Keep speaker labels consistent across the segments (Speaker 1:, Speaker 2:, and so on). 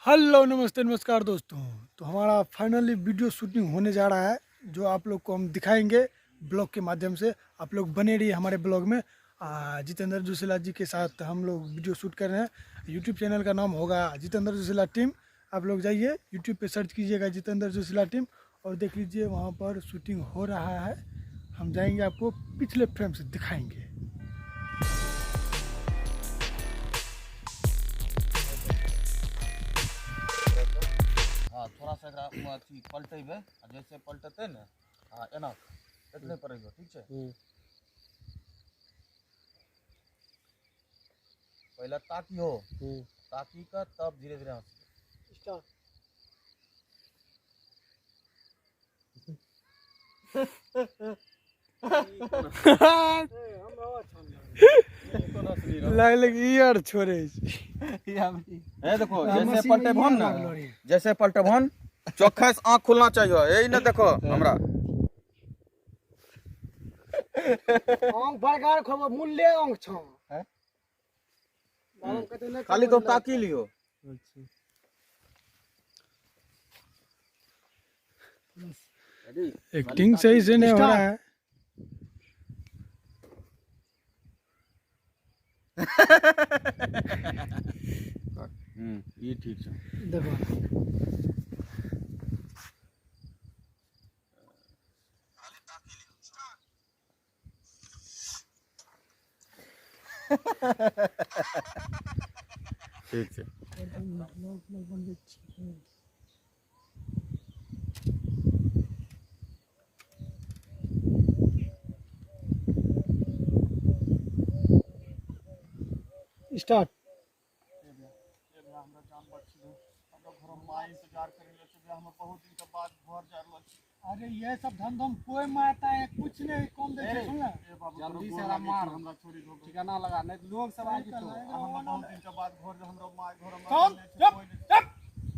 Speaker 1: Hello नमस्ते नमस्कार दोस्तों। तो हमारा फाइनली वीडियो शूटिंग होने जा रहा है, जो आप लोग को हम दिखाएंगे ब्लॉग के माध्यम से। आप लोग बने रहिए हमारे ब्लॉग में। जितेंद्र जोशीला जी के साथ हम लोग वीडियो शूट कर रहे हैं। यूट्यूब चैनल का नाम होगा जितेंद्र जोशीला टीम। आप लोग जाइए यूट्यूब पे सर्च कीजिएगा जितेंद्र जोशीला टीम और देख लीजिए, वहाँ पर शूटिंग हो रहा है। हम जाएंगे, आपको पिछले फ्रेम से दिखाएंगे।
Speaker 2: थोड़ा सा अथी पलटेबे, जैसे पलटते ना एना एतने पड़ेगा, ठीक है। पहले ताकी हो, ताकी का तब धीरे धीरे स्टार्ट।
Speaker 1: यार छोड़े
Speaker 2: देखो जैसे पलटे भन ना, जैसे पलटे भन चौखा से आँख खुलना चाहिए। यही ना देखो हमरा
Speaker 1: आंख बड़कार खबो मूल्य आंख छ है।
Speaker 2: खाली तो ताकी लियो।
Speaker 1: एक्टिंग सही से नहीं हो रहा है।
Speaker 2: ये ठीक है।
Speaker 1: देखो
Speaker 2: ठीक है।
Speaker 1: स्टार्ट। अरे ये सब धंधम कोई मारता है, कुछ नहीं कम दे सुन ले।
Speaker 2: जल्दी से मार हमरा छोड़ी दो, ठिकाना लगा नहीं लोग सब आके तो हम बहुत दिन के बाद घर हमरा मार घर में
Speaker 1: कौन चुप चुप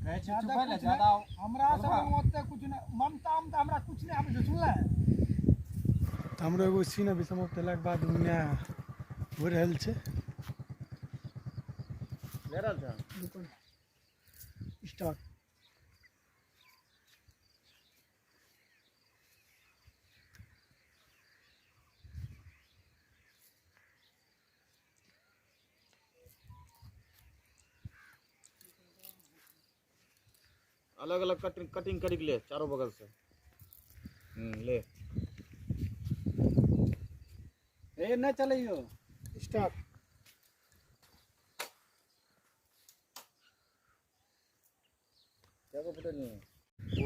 Speaker 2: कहे छ चुप ले ज्यादा
Speaker 1: हमरा सब ओते कुछ नहीं ममता हम हमरा कुछ नहीं हम सुन ले। हमरो एगो सीन अभी समाप्त भेला के बाद उन्ने हो रहल छै।
Speaker 2: ले रहल छ
Speaker 1: स्टार्ट।
Speaker 2: अलग अलग कटिंग करी ले चारों बगल से। ले
Speaker 1: ए न चलियो। स्टार्ट।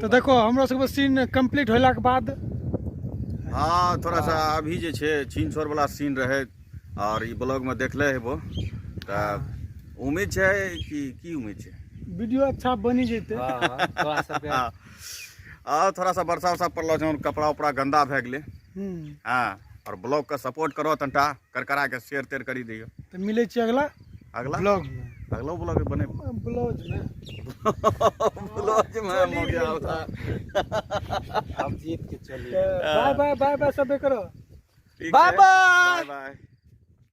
Speaker 1: तो देखो हमरा सब सीन कंप्लीट होला के बाद
Speaker 2: हाँ थोड़ा सा अभी जे छे छीन छोर वाला सीन रहे और ये ब्लॉग में देखले हेबो। त उम्मीद छे कि की उम्मीद छे
Speaker 1: वीडियो अच्छा बनी जेते।
Speaker 2: थोड़ा सा थोड़ा सा वर्षा वर्षा पड़लो छ, कपड़ा उपड़ा गंदा भे गेले। हाँ और ब्लॉग का सपोर्ट करो, तंटा कर के शेयर तेर करी दियो।
Speaker 1: तो मिले छी अगला ब्लॉग में।
Speaker 2: अगला ब्लॉग बने
Speaker 1: ब्लॉग में
Speaker 2: ब्लॉग में हो गया होता।
Speaker 1: अब जीत के चलिए। बाय बाय बाय बाय सब करो।
Speaker 2: Bye bye bye.